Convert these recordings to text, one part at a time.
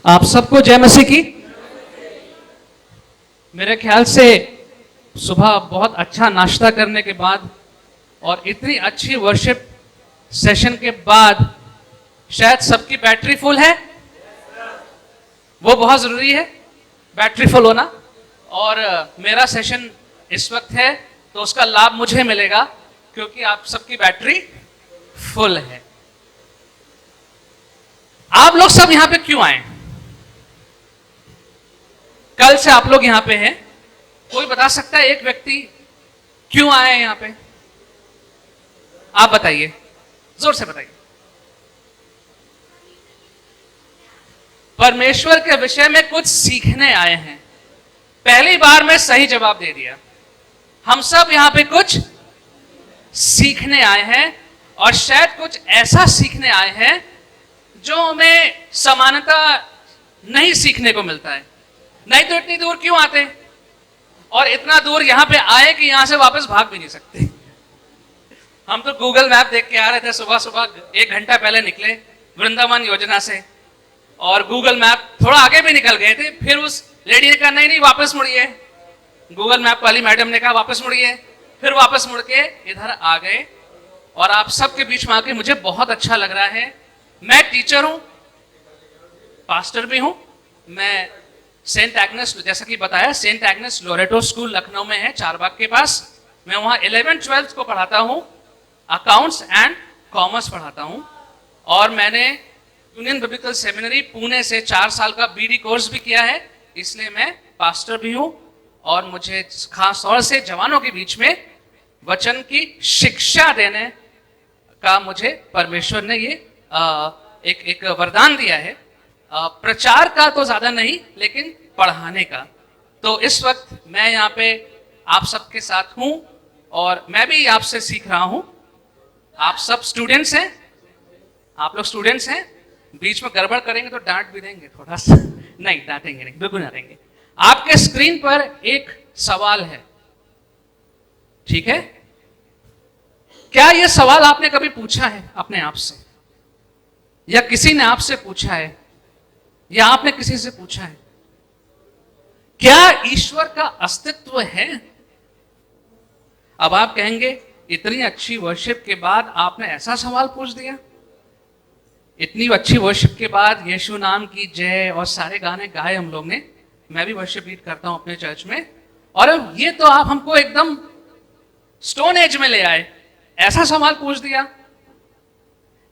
आप सबको जय मसीह की। मेरे ख्याल से सुबह बहुत अच्छा नाश्ता करने के बाद और इतनी अच्छी वर्शिप सेशन के बाद शायद सबकी बैटरी फुल है। वो बहुत जरूरी है बैटरी फुल होना। और मेरा सेशन इस वक्त है तो उसका लाभ मुझे मिलेगा क्योंकि आप सबकी बैटरी फुल है। आप लोग सब यहां पे क्यों आए? कल से आप लोग यहां पे हैं। कोई बता सकता है एक व्यक्ति क्यों आए हैं यहां पे? आप बताइए, जोर से बताइए। परमेश्वर के विषय में कुछ सीखने आए हैं। पहली बार में सही जवाब दे दिया। हम सब यहां पे कुछ सीखने आए हैं और शायद कुछ ऐसा सीखने आए हैं जो हमें समानता नहीं सीखने को मिलता है। नहीं तो इतनी दूर क्यों आते और इतना दूर यहां पे आए कि यहां से वापस भाग भी नहीं सकते। हम तो गूगल मैप देख के आ रहे थे, सुबह सुबह 1 घंटा पहले निकले वृंदावन योजना से और गूगल मैप थोड़ा आगे भी निकल गए थे। फिर उस लेडी ने कहा नहीं नहीं वापस मुड़िए। गूगल मैप वाली मैडम ने कहा वापस मुड़िए। फिर वापस मुड़ के इधर आ गए और आप सबके बीच में आके मुझे बहुत अच्छा लग रहा है। मैं टीचर हूं, पास्टर भी हूं। मैं सेंट एग्नेस, जैसा कि बताया, Saint Agnes Loreto school Lucknow में है, चारबाग के पास। मैं वहां 11th-12th को पढ़ाता हूं, अकाउंट्स एंड कॉमर्स पढ़ाता हूं। और मैंने यूनियन बिब्लिकल सेमिनरी पुणे से 4 साल का बीडी कोर्स भी किया है, इसलिए मैं पास्टर भी हूं। और मुझे खास तौर से जवानों के बीच में वचन की शिक्षा देने का मुझे परमेश्वर ने ये एक वरदान दिया है। प्रचार का तो ज्यादा नहीं, लेकिन पढ़ाने का। तो इस वक्त मैं यहाँ पे आप सबके साथ हूं और मैं भी आपसे सीख रहा हूं। आप सब स्टूडेंट्स हैं, आप लोग स्टूडेंट्स हैं। बीच में गड़बड़ करेंगे तो डांट भी देंगे थोड़ा सा। नहीं, डांटेंगे नहीं, बिल्कुल ना देंगे। आपके स्क्रीन पर एक सवाल है, ठीक है? क्या यह सवाल आपने कभी पूछा है अपने आप से, या किसी ने आपसे पूछा है, या आपने किसी से पूछा है? क्या ईश्वर का अस्तित्व है? अब आप कहेंगे इतनी अच्छी वर्शिप के बाद आपने ऐसा सवाल पूछ दिया। इतनी अच्छी वर्शिप के बाद यीशु नाम की जय और सारे गाने गाए हम लोग ने। मैं भी वर्शिप लीड करता हूं अपने चर्च में। और अब ये तो आप हमको एकदम स्टोन एज में ले आए, ऐसा सवाल पूछ दिया।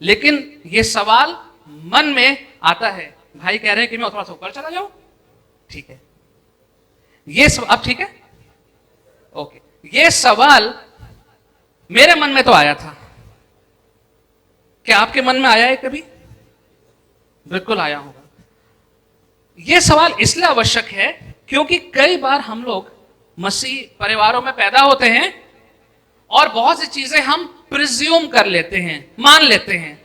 लेकिन ये सवाल मन में आता है। भाई कह रहे हैं कि मैं थोड़ा सा ऊपर चला जाऊं, ठीक है? ये अब ठीक है, ओके। ये सवाल मेरे मन में तो आया था। क्या आपके मन में आया है कभी? बिल्कुल आया होगा। यह सवाल इसलिए आवश्यक है क्योंकि कई बार हम लोग मसीह परिवारों में पैदा होते हैं और बहुत सी चीजें हम प्रिज्यूम कर लेते हैं, मान लेते हैं।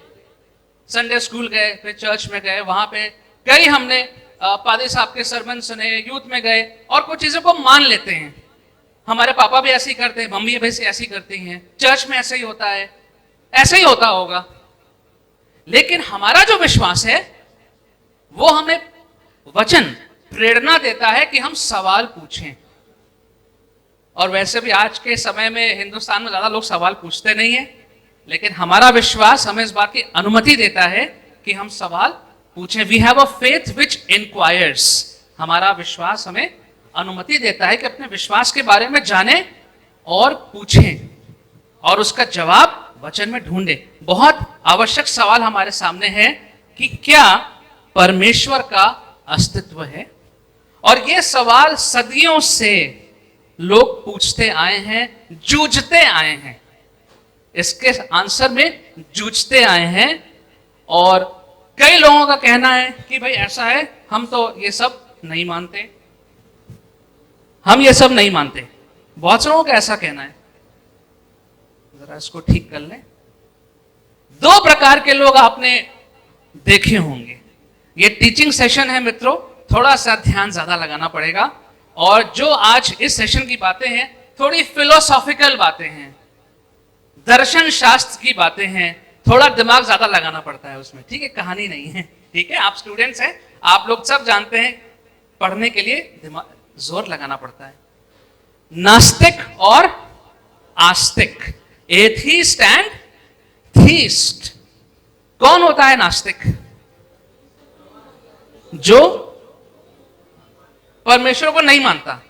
संडे स्कूल गए, फिर चर्च में गए, वहां पे कई हमने पादरी साहब के सरमन सुने, यूथ में गए और कुछ चीजों को मान लेते हैं। हमारे पापा भी ऐसे ही करते हैं, मम्मी भी ऐसे ही करती हैं, चर्च में ऐसे ही होता है, ऐसे ही होता होगा। लेकिन हमारा जो विश्वास है वो हमें वचन प्रेरणा देता है कि हम सवाल पूछें। और वैसे भी आज के समय में हिंदुस्तान में ज्यादा लोग सवाल पूछते नहीं है, लेकिन हमारा विश्वास हमें इस बात की अनुमति देता है कि हम सवाल पूछें। We have a faith which inquires. हमारा विश्वास हमें अनुमति देता है कि अपने विश्वास के बारे में जाने और पूछें और उसका जवाब वचन में ढूंढे। बहुत आवश्यक सवाल हमारे सामने है कि क्या परमेश्वर का अस्तित्व है? और यह सवाल सदियों से लोग पूछते आए हैं, जूझते आए हैं, इसके आंसर में जूझते आए हैं। और कई लोगों का कहना है कि भाई ऐसा है, हम तो ये सब नहीं मानते, हम ये सब नहीं मानते। बहुत से लोगों का ऐसा कहना है। जरा इसको ठीक कर लें। 2 प्रकार के लोग आपने देखे होंगे। ये टीचिंग सेशन है मित्रों, थोड़ा सा ध्यान ज्यादा लगाना पड़ेगा। और जो आज इस सेशन की बातें हैं थोड़ी फिलोसॉफिकल बातें हैं, दर्शन शास्त्र की बातें हैं, थोड़ा दिमाग ज्यादा लगाना पड़ता है उसमें, ठीक है? कहानी नहीं है, ठीक है? आप स्टूडेंट्स हैं, आप लोग सब जानते हैं, पढ़ने के लिए दिमाग जोर लगाना पड़ता है। नास्तिक और आस्तिक, एथीस्ट एंड थीस्ट। कौन होता है नास्तिक? जो परमेश्वर को नहीं मानता।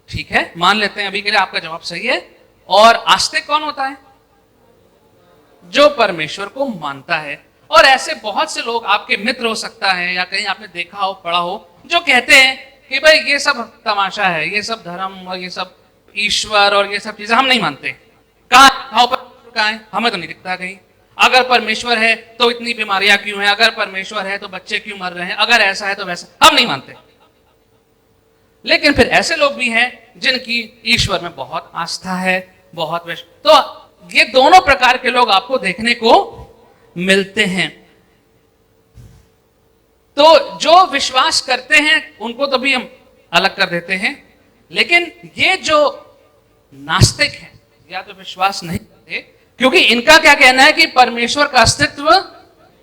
ठीक है, मान लेते हैं अभी के लिए आपका जवाब सही है। और आस्तिक कौन होता है? जो परमेश्वर को मानता है। और ऐसे बहुत से लोग आपके मित्र हो सकता है, या कहीं आपने देखा हो, पढ़ा हो, जो कहते हैं कि भाई ये सब तमाशा है, ये सब धर्म और ये सब ईश्वर और ये सब चीजें हम नहीं मानते। कहां कहां है? हमें तो नहीं दिखता कहीं। अगर परमेश्वर है तो इतनी बीमारियां क्यों हैं? अगर परमेश्वर है तो बच्चे क्यों मर रहे हैं? अगर ऐसा है तो वैसा, हम नहीं मानते। लेकिन फिर ऐसे लोग भी हैं जिनकी ईश्वर में बहुत आस्था है, बहुत विश्वास। तो ये दोनों प्रकार के लोग आपको देखने को मिलते हैं। तो जो विश्वास करते हैं उनको तो भी हम अलग कर देते हैं, लेकिन ये जो नास्तिक है या तो विश्वास नहीं करते, क्योंकि इनका क्या कहना है कि परमेश्वर का अस्तित्व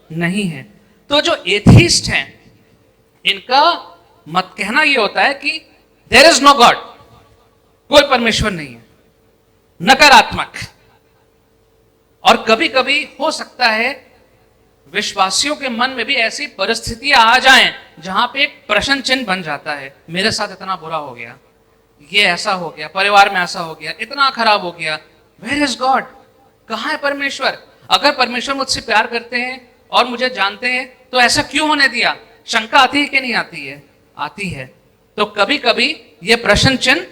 नहीं है। तो जो एथीस्ट हैं, इनका मत कहना यह होता है कि देयर इज नो गॉड, कोई परमेश्वर नहीं है, नकारात्मक। और कभी कभी हो सकता है विश्वासियों के मन में भी ऐसी परिस्थितियां आ जाएं जहां पे एक प्रश्न चिन्ह बन जाता है, मेरे साथ इतना बुरा हो गया, ये ऐसा हो गया, परिवार में ऐसा हो गया, इतना खराब हो गया, वेयर इज गॉड? कहां है परमेश्वर? अगर परमेश्वर मुझसे प्यार करते हैं और मुझे जानते हैं तो ऐसा क्यों होने दिया? शंका आती है कि नहीं आती है? आती है। तो कभी कभी यह प्रश्न चिन्ह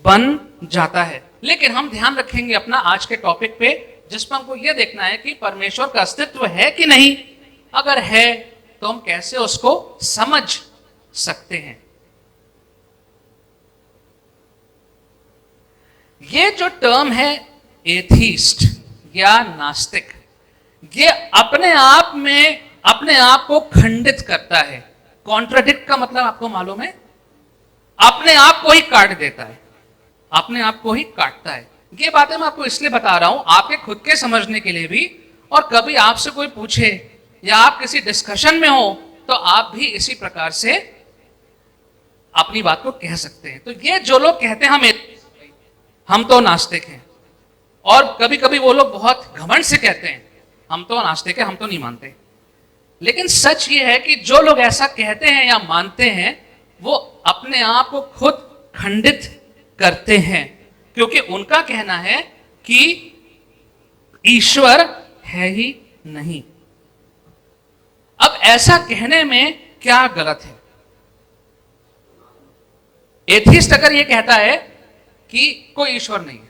बन जाता है। लेकिन हम ध्यान रखेंगे अपना आज के टॉपिक पे, जिस पर हमको यह देखना है कि परमेश्वर का अस्तित्व है कि नहीं। अगर है तो हम कैसे उसको समझ सकते हैं। ये जो टर्म है एथीस्ट या नास्तिक, ये अपने आप में अपने आप को खंडित करता है। कॉन्ट्राडिक्ट का मतलब आपको मालूम है? अपने आप को ही काट देता है, अपने आप को ही काटता है। ये बातें मैं आपको इसलिए बता रहा हूं, आपके खुद के समझने के लिए भी, और कभी आपसे कोई पूछे या आप किसी डिस्कशन में हो तो आप भी इसी प्रकार से अपनी बात को कह सकते हैं। तो ये जो लोग कहते हैं हम तो नास्तिक हैं, और कभी कभी वो लोग बहुत घमंड से कहते हैं हम तो नास्तिक हैं, हम तो नहीं मानते। लेकिन सच ये है कि जो लोग ऐसा कहते हैं या मानते हैं वो अपने आप को खुद खंडित करते हैं, क्योंकि उनका कहना है कि ईश्वर है ही नहीं। अब ऐसा कहने में क्या गलत है? एथिस्ट अगर यह कहता है कि कोई ईश्वर नहीं है,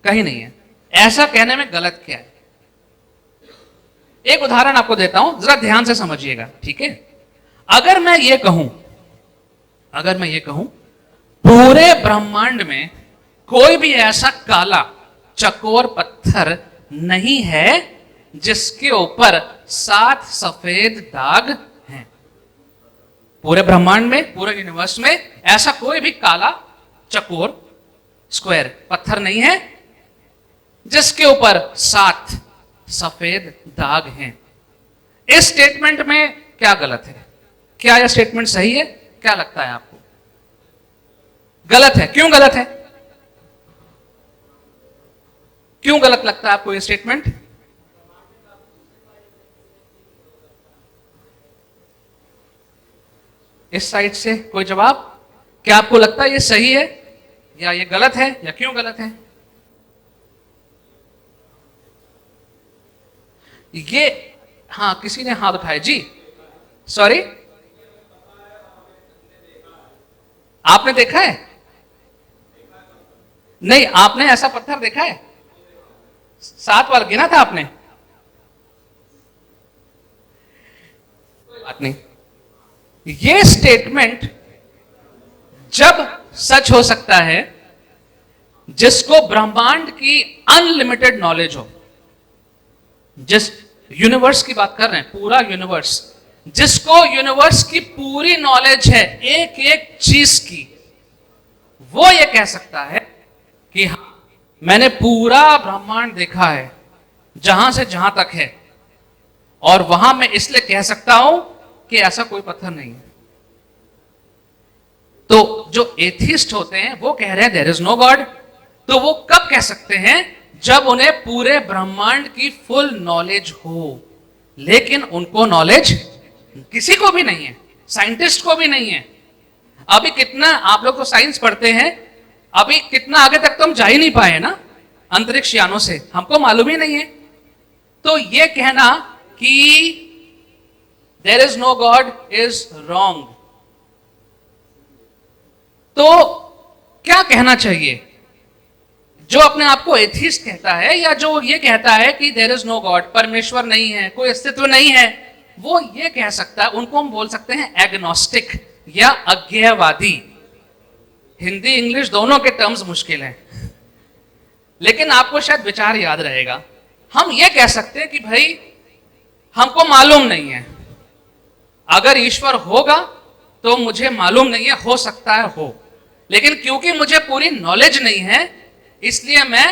कहीं नहीं है, ऐसा कहने में गलत क्या है? एक उदाहरण आपको देता हूं, जरा ध्यान से समझिएगा, ठीक है? अगर मैं ये कहूं पूरे ब्रह्मांड में कोई भी ऐसा काला चकोर पत्थर नहीं है जिसके ऊपर 7 सफेद दाग हैं। पूरे ब्रह्मांड में, पूरे यूनिवर्स में ऐसा कोई भी काला चकोर स्क्वायर पत्थर नहीं है जिसके ऊपर 7 सफेद दाग हैं। इस स्टेटमेंट में क्या गलत है? क्या यह स्टेटमेंट सही है? क्या लगता है आपको? गलत है। क्यों गलत है? क्यों गलत लगता है आपको यह स्टेटमेंट? इस साइड से कोई जवाब? क्या आपको लगता है यह सही है या यह गलत है, या क्यों गलत है? ये हाँ, किसी ने हाथ उठाया जी। सॉरी, आपने देखा है? नहीं, आपने ऐसा पत्थर देखा है? 7 बार गिना था आपने? बात नहीं। ये स्टेटमेंट जब सच हो सकता है जिसको ब्रह्मांड की अनलिमिटेड नॉलेज हो, जिस यूनिवर्स की बात कर रहे हैं, पूरा यूनिवर्स, जिसको यूनिवर्स की पूरी नॉलेज है एक एक चीज की, वो ये कह सकता है कि हाँ, मैंने पूरा ब्रह्मांड देखा है जहां से जहां तक है, और वहां मैं इसलिए कह सकता हूं कि ऐसा कोई पत्थर नहीं है। तो जो एथिस्ट होते हैं वो कह रहे हैं देयर इज नो गॉड, तो वो कब कह सकते हैं? जब उन्हें पूरे ब्रह्मांड की फुल नॉलेज हो। लेकिन उनको नॉलेज किसी को भी नहीं है, साइंटिस्ट को भी नहीं है। अभी कितना, आप लोग तो साइंस पढ़ते हैं, अभी कितना आगे तक तो हम जा ही नहीं पाए ना अंतरिक्ष यानों से, हमको मालूम ही नहीं है। तो ये कहना कि there is no God is wrong. तो क्या कहना चाहिए? जो अपने आप को एथिस्ट कहता है या जो ये कहता है कि देयर इज नो गॉड, परमेश्वर नहीं है, कोई अस्तित्व नहीं है, वो ये कह सकता है, उनको हम बोल सकते हैं एग्नोस्टिक या अज्ञेयवादी। हिंदी इंग्लिश दोनों के टर्म्स मुश्किल हैं, लेकिन आपको शायद विचार याद रहेगा। हम ये कह सकते हैं कि भाई हमको मालूम नहीं है, अगर ईश्वर होगा तो मुझे मालूम नहीं है, हो सकता है हो, लेकिन क्योंकि मुझे पूरी नॉलेज नहीं है इसलिए मैं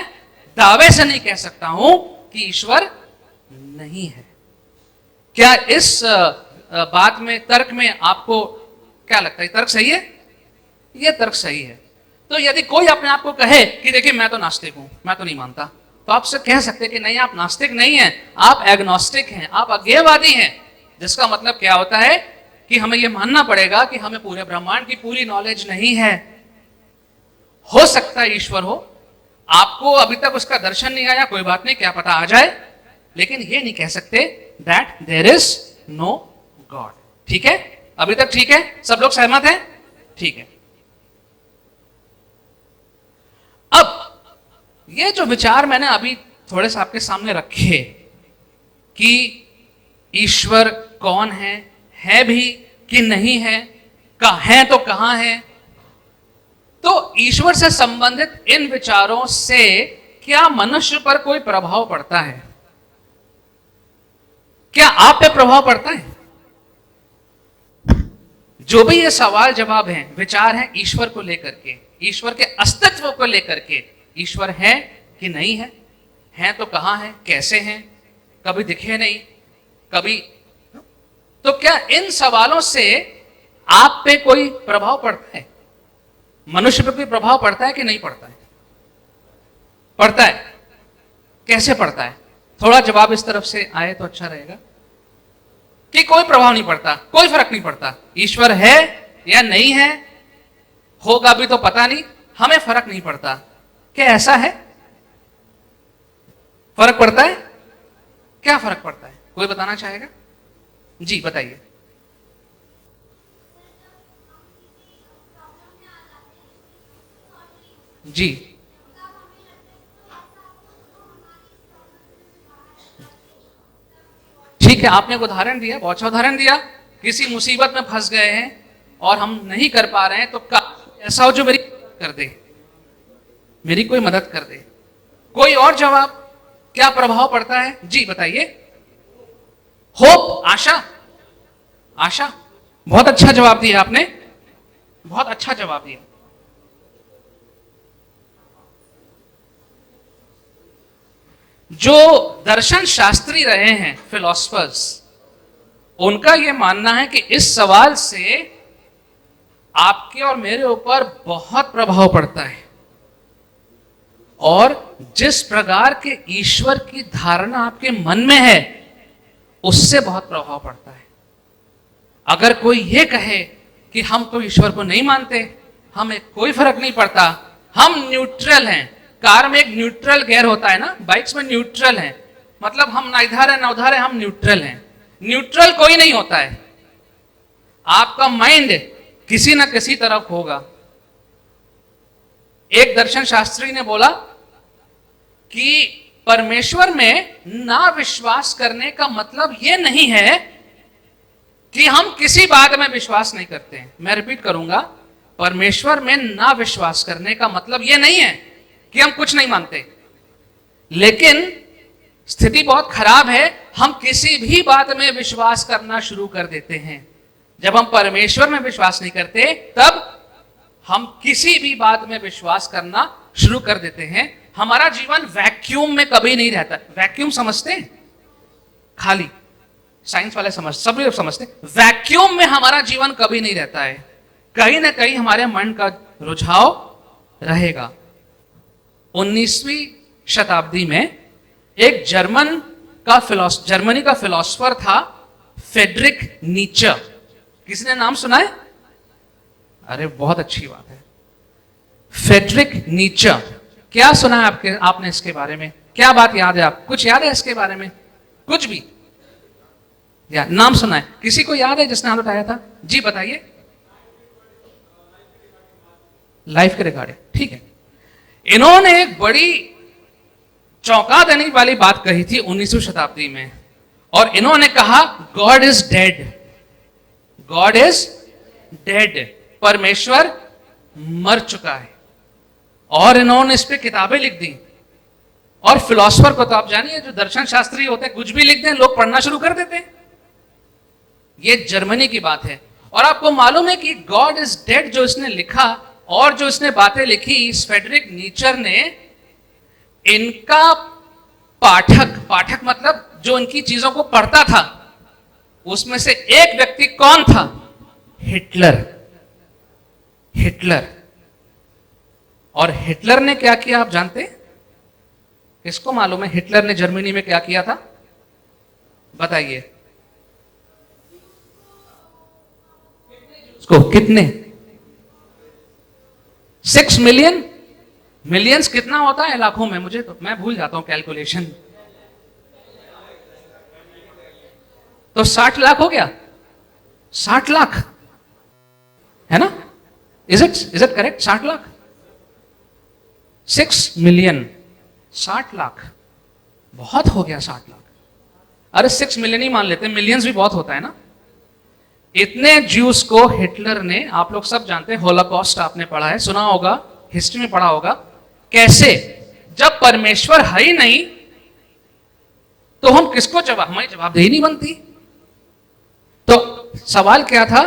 दावे से नहीं कह सकता हूं कि ईश्वर नहीं है। क्या इस बात में, तर्क में आपको क्या लगता है, तर्क सही है? यह तर्क सही है। तो यदि कोई अपने आप को कहे कि देखिए मैं तो नास्तिक हूं, मैं तो नहीं मानता, तो आपसे कह सकते हैं कि नहीं, आप नास्तिक नहीं हैं, आप एग्नोस्टिक हैं, आप अज्ञेयवादी हैं। जिसका मतलब क्या होता है कि हमें यह मानना पड़ेगा कि हमें पूरे ब्रह्मांड की पूरी नॉलेज नहीं है। हो सकता है ईश्वर हो, आपको अभी तक उसका दर्शन नहीं आया, कोई बात नहीं, क्या पता आ जाए, लेकिन ये नहीं कह सकते that there is no God. ठीक है? अभी तक ठीक है? सब लोग सहमत हैं? ठीक है। अब ये जो विचार मैंने अभी थोड़े से आपके सामने रखे कि ईश्वर कौन है भी कि नहीं है, है तो कहां है, तो ईश्वर से संबंधित इन विचारों से क्या मनुष्य पर कोई प्रभाव पड़ता है? क्या आप पे प्रभाव पड़ता है? जो भी ये सवाल जवाब हैं, विचार हैं ईश्वर को लेकर के, ईश्वर के अस्तित्व को लेकर के, ईश्वर है कि नहीं है तो कहां है, कैसे हैं, कभी दिखे नहीं, कभी, तो क्या इन सवालों से आप पे कोई प्रभाव पड़ता है? मनुष्य पे कोई प्रभाव पड़ता है कि नहीं पड़ता है? पड़ता है। कैसे पड़ता है? थोड़ा जवाब इस तरफ से आए तो अच्छा रहेगा। कि कोई प्रभाव नहीं पड़ता, कोई फर्क नहीं पड़ता, ईश्वर है या नहीं है, होगा भी तो पता नहीं, हमें फर्क नहीं पड़ता। क्या ऐसा है? फर्क पड़ता है? क्या फर्क पड़ता है? कोई बताना चाहेगा? जी बताइए। जी ठीक है, आपने एक उदाहरण दिया, बहुत अच्छा उदाहरण दिया। किसी मुसीबत में फंस गए हैं और हम नहीं कर पा रहे हैं, तो ऐसा हो जो मेरी कर दे, मेरी कोई मदद कर दे। कोई और जवाब? क्या प्रभाव पड़ता है? जी बताइए। होप, आशा। आशा, बहुत अच्छा जवाब दिया आपने, बहुत अच्छा जवाब दिया। जो दर्शन शास्त्री रहे हैं, फिलोसफर्स, उनका यह मानना है कि इस सवाल से आपके और मेरे ऊपर बहुत प्रभाव पड़ता है, और जिस प्रकार के ईश्वर की धारणा आपके मन में है उससे बहुत प्रभाव पड़ता है। अगर कोई यह कहे कि हम तो ईश्वर को नहीं मानते, हमें कोई फर्क नहीं पड़ता, हम न्यूट्रल हैं, कार में एक न्यूट्रल गियर होता है ना, बाइक्स में न्यूट्रल है, मतलब हम ना इधर है ना उधर है, हम न्यूट्रल हैं। न्यूट्रल कोई नहीं होता है, आपका माइंड किसी ना किसी तरफ होगा। एक दर्शन शास्त्री ने बोला कि परमेश्वर में ना विश्वास करने का मतलब यह नहीं है कि हम किसी बात में विश्वास नहीं करते हैं। मैं रिपीट करूंगा, परमेश्वर में ना विश्वास करने का मतलब यह नहीं है कि हम कुछ नहीं मानते, लेकिन स्थिति बहुत खराब है, हम किसी भी बात में विश्वास करना शुरू कर देते हैं। जब हम परमेश्वर में विश्वास नहीं करते, तब हम किसी भी बात में विश्वास करना शुरू कर देते हैं। हमारा जीवन वैक्यूम में कभी नहीं रहता। वैक्यूम समझते हैं? खाली, साइंस वाले सब लोग समझते हैं। वैक्यूम में हमारा जीवन कभी नहीं रहता है, कहीं ना कहीं हमारे मन का रुझाव रहेगा। 19वीं शताब्दी में एक जर्मनी का फिलोसफर था फ्रेडरिक नीचे। किसी ने नाम सुना है? अरे बहुत अच्छी बात है, फ्रेडरिक नीचे। क्या सुना है आपने इसके बारे में? क्या बात याद है? आप कुछ याद है इसके बारे में? कुछ भी याद? नाम सुना है? किसी को याद है जिसने हाथ उठाया था? जी बताइए। लाइफ के रिकॉर्डिंग, ठीक है। इन्होंने एक बड़ी चौंका देने वाली बात कही थी 19वीं शताब्दी में, और इन्होंने कहा God is dead, God is dead, परमेश्वर मर चुका है। और इन्होंने इस पे किताबें लिख दी। और फिलोसफर को तो आप जानिए, जो दर्शन शास्त्री होते हैं, कुछ भी लिख दें लोग पढ़ना शुरू कर देते हैं। ये जर्मनी की बात है। और आपको मालूम है कि गॉड इज डेड जो इसने लिखा और जो इसने बातें लिखी, फ्रेडरिक नीचर ने, इनका पाठक मतलब जो इनकी चीजों को पढ़ता था, उसमें से एक व्यक्ति कौन था? हिटलर। और हिटलर ने क्या किया आप जानते हैं? किसको मालूम है हिटलर ने जर्मनी में क्या किया था? बताइए। उसको कितने? 6 मिलियन। मिलियंस कितना होता है लाखों में? मुझे तो, मैं भूल जाता हूं कैलकुलेशन। तो 60 लाख हो गया। 60 लाख है ना? Is it correct? 60 lakh. 6 million, 60 lakh, बहुत हो गया 60 लाख। अरे 6 मिलियन ही मान लेते, मिलियंस भी बहुत होता है ना। इतने ज्यूस को हिटलर ने, आप लोग सब जानते हैं, होलोकॉस्ट आपने पढ़ा है, सुना होगा, हिस्ट्री में पढ़ा होगा। कैसे? जब परमेश्वर है ही नहीं तो हम किसको हमारी जवाबदेही नहीं बनती। तो सवाल क्या था?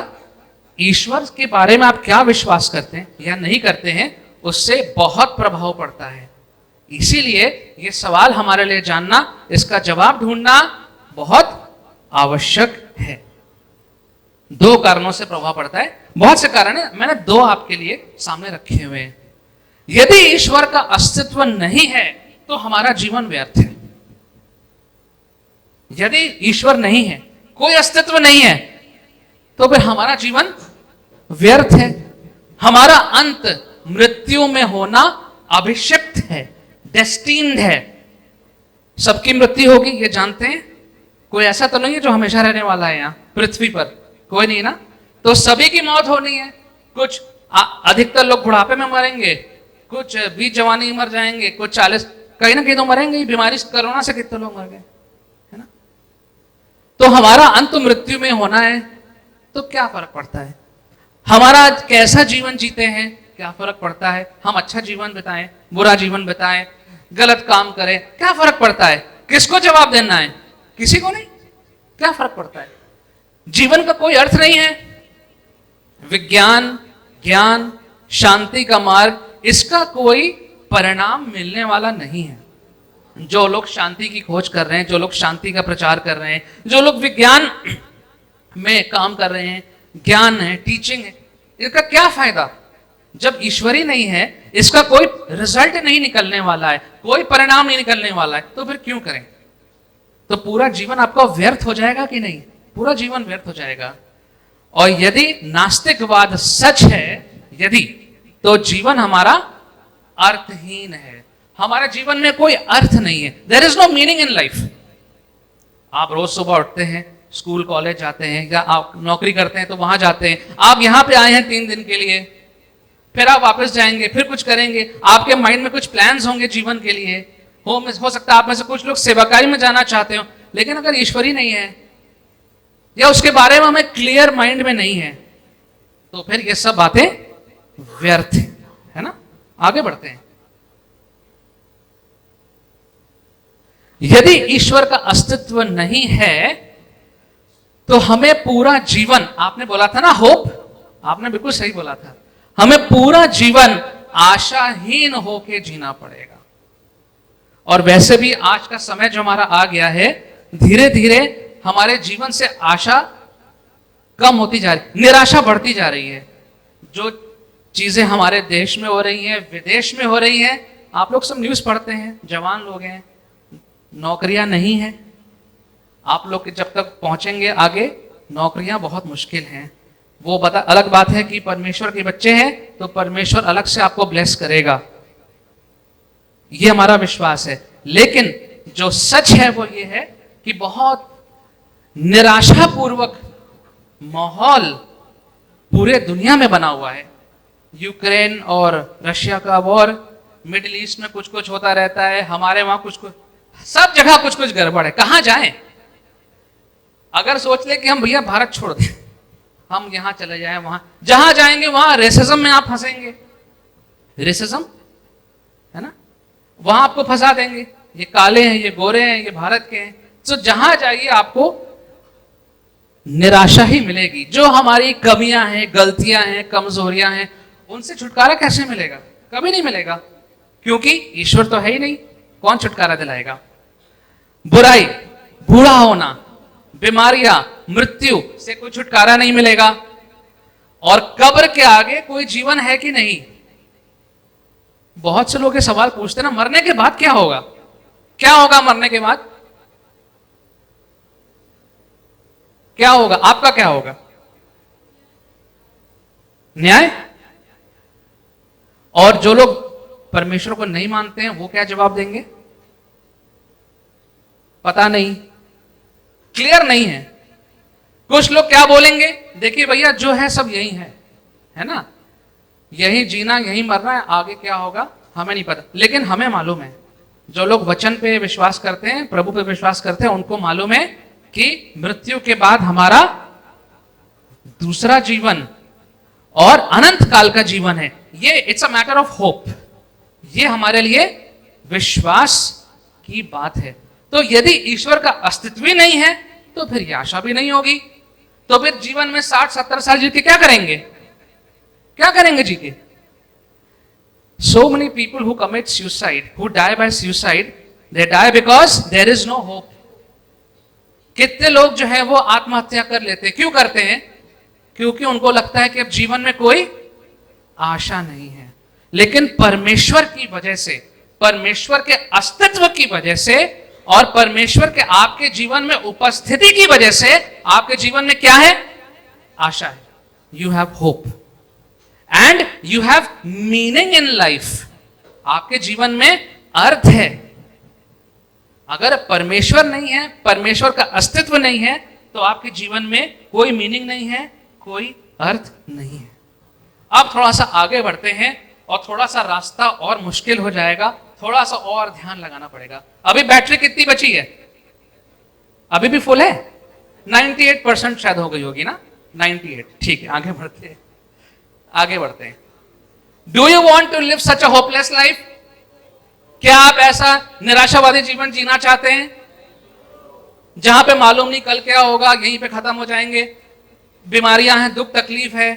ईश्वर के बारे में आप क्या विश्वास करते हैं या नहीं करते हैं, उससे बहुत प्रभाव पड़ता है। इसीलिए ये सवाल हमारे लिए जानना, इसका जवाब ढूंढना बहुत आवश्यक है। 2 कारणों से प्रभाव पड़ता है, बहुत से कारण है, मैंने 2 आपके लिए सामने रखे हुए हैं। यदि ईश्वर का अस्तित्व नहीं है तो हमारा जीवन व्यर्थ है। यदि ईश्वर नहीं है, कोई अस्तित्व नहीं है, तो फिर हमारा जीवन व्यर्थ है। हमारा अंत मृत्यु में होना अभिषिक्त है, डेस्टिन्ड है। सबकी मृत्यु होगी, ये जानते हैं। कोई ऐसा तो नहीं है जो हमेशा रहने वाला है यहां पृथ्वी पर, कोई नहीं ना। तो सभी की मौत होनी है। कुछ अधिकतर लोग बुढ़ापे में मरेंगे, कुछ 20 जवानी मर जाएंगे, कुछ 40, कहीं ना कहीं तो मरेंगे। बीमारी कोरोना से कितने लोग मर गए, है ना। तो हमारा अंत मृत्यु में होना है, तो क्या फर्क पड़ता है? हमारा कैसा जीवन जीते हैं क्या फर्क पड़ता है? हम अच्छा जीवन बिताएं, बुरा जीवन बिताएं, गलत काम करें, क्या फर्क पड़ता है? किसको जवाब देना है? किसी को नहीं। क्या फर्क पड़ता है? जीवन का कोई अर्थ नहीं है। विज्ञान, ज्ञान, शांति का मार्ग, इसका कोई परिणाम मिलने वाला नहीं है। जो लोग शांति की खोज कर रहे हैं, जो लोग शांति का प्रचार कर रहे हैं, जो लोग विज्ञान में काम कर रहे हैं, ज्ञान है, टीचिंग है, इसका क्या फायदा जब ईश्वर ही नहीं है? इसका कोई रिजल्ट नहीं निकलने वाला है, कोई परिणाम नहीं निकलने वाला है, तो फिर क्यों करें? तो पूरा जीवन आपका व्यर्थ हो जाएगा कि नहीं? पूरा जीवन व्यर्थ हो जाएगा। और यदि नास्तिकवाद सच है, यदि, तो जीवन हमारा अर्थहीन है। हमारे जीवन में कोई अर्थ नहीं है। There is no meaning in life. आप रोज सुबह उठते हैं, स्कूल कॉलेज जाते हैं, या आप नौकरी करते हैं तो वहां जाते हैं। आप यहां पे आए हैं 3 दिन के लिए, फिर आप वापस जाएंगे, फिर कुछ करेंगे। आपके माइंड में कुछ प्लान्स होंगे जीवन के लिए। हो सकता है आप में से कुछ लोग सेवाकारी में जाना चाहते हो, लेकिन अगर ईश्वर ही नहीं है या उसके बारे में हमें क्लियर माइंड में नहीं है, तो फिर ये सब बातें व्यर्थ है ना। आगे बढ़ते हैं। यदि ईश्वर का अस्तित्व नहीं है तो हमें पूरा जीवन, आपने बोला था ना होप, आपने बिल्कुल सही बोला था, हमें पूरा जीवन आशाहीन होके जीना पड़ेगा। और वैसे भी आज का समय जो हमारा आ गया है, धीरे धीरे हमारे जीवन से आशा कम होती जा रही, निराशा बढ़ती जा रही है। जो चीजें हमारे देश में हो रही हैं, विदेश में हो रही हैं, आप लोग सब न्यूज पढ़ते हैं, जवान लोग हैं, नौकरियां नहीं हैं। आप लोग जब तक पहुंचेंगे आगे, नौकरियां बहुत मुश्किल हैं। वो बता, अलग बात है कि परमेश्वर के बच्चे हैं तो परमेश्वर अलग से आपको ब्लेस करेगा, ये हमारा विश्वास है। लेकिन जो सच है वो ये है कि बहुत निराशापूर्वक माहौल पूरे दुनिया में बना हुआ है। यूक्रेन और रशिया का वॉर, मिडिल ईस्ट में कुछ कुछ होता रहता है, हमारे वहां कुछ कुछ, सब जगह कुछ कुछ गड़बड़ है। कहां जाएं? अगर सोच ले कि हम भैया भारत छोड़ दें, हम यहां चले जाएं, वहां जहां जाएंगे वहां रेसिज्म में आप फंसेंगे। रेसिज्म है ना, वहां आपको फंसा देंगे, ये काले हैं, ये गोरे हैं, ये भारत के हैं। तो जहां जाइए आपको निराशा ही मिलेगी। जो हमारी कमियां हैं, गलतियां हैं, कमजोरियां हैं, उनसे छुटकारा कैसे मिलेगा? कभी नहीं मिलेगा, क्योंकि ईश्वर तो है ही नहीं। कौन छुटकारा दिलाएगा? बुराई, बूढ़ा होना, बीमारियां, मृत्यु से कोई छुटकारा नहीं मिलेगा। और कब्र के आगे कोई जीवन है कि नहीं? बहुत से लोग ये सवाल पूछते ना, मरने के बाद क्या होगा? क्या होगा मरने के बाद? क्या होगा? आपका क्या होगा? न्याय? और जो लोग परमेश्वर को नहीं मानते हैं वो क्या जवाब देंगे? पता नहीं, क्लियर नहीं है। कुछ लोग क्या बोलेंगे? देखिए भैया, जो है सब यही है ना, यही जीना, यही मरना है, आगे क्या होगा हमें नहीं पता। लेकिन हमें मालूम है, जो लोग वचन पे विश्वास करते हैं, प्रभु पे विश्वास करते हैं, उनको मालूम है कि मृत्यु के बाद हमारा दूसरा जीवन और अनंत काल का जीवन है। ये it's a matter of hope, ये हमारे लिए विश्वास की बात है। तो यदि ईश्वर का अस्तित्व ही नहीं है तो फिर ये आशा भी नहीं होगी। तो फिर जीवन में 60-70 साल जी के क्या करेंगे? क्या करेंगे जी के? So many people who commit suicide, who die by suicide, they die because there is no hope. कितने लोग जो है वो आत्महत्या कर लेते हैं? क्यों करते हैं? क्योंकि उनको लगता है कि अब जीवन में कोई आशा नहीं है। लेकिन परमेश्वर की वजह से, परमेश्वर के अस्तित्व की वजह से और परमेश्वर के आपके जीवन में उपस्थिति की वजह से आपके जीवन में क्या है? आशा है। You have hope and you have meaning in life. आपके जीवन में अर्थ है। अगर परमेश्वर नहीं है, परमेश्वर का अस्तित्व नहीं है, तो आपके जीवन में कोई मीनिंग नहीं है, कोई अर्थ नहीं है। अब थोड़ा सा आगे बढ़ते हैं और थोड़ा सा रास्ता और मुश्किल हो जाएगा, थोड़ा सा और ध्यान लगाना पड़ेगा। अभी बैटरी कितनी बची है? अभी भी फुल है? 98% शायद हो गई होगी ना, 98। ठीक है, आगे बढ़ते हैं, आगे बढ़ते हैं। Do you want to live such a hopeless life? क्या आप ऐसा निराशावादी जीवन जीना चाहते हैं जहां पे मालूम नहीं कल क्या होगा, यहीं पे खत्म हो जाएंगे, बीमारियां हैं, दुख तकलीफ है,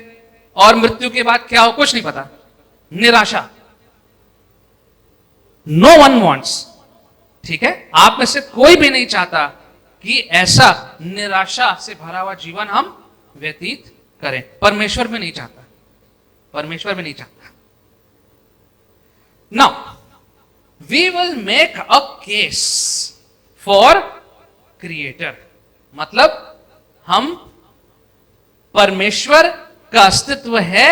और मृत्यु के बाद क्या हो कुछ नहीं पता, निराशा? No one wants. ठीक है, आप में से कोई भी नहीं चाहता कि ऐसा निराशा से भरा हुआ जीवन हम व्यतीत करें। परमेश्वर भी नहीं चाहता, परमेश्वर भी नहीं चाहता। Now we will make a case for creator. मतलब हम परमेश्वर का अस्तित्व है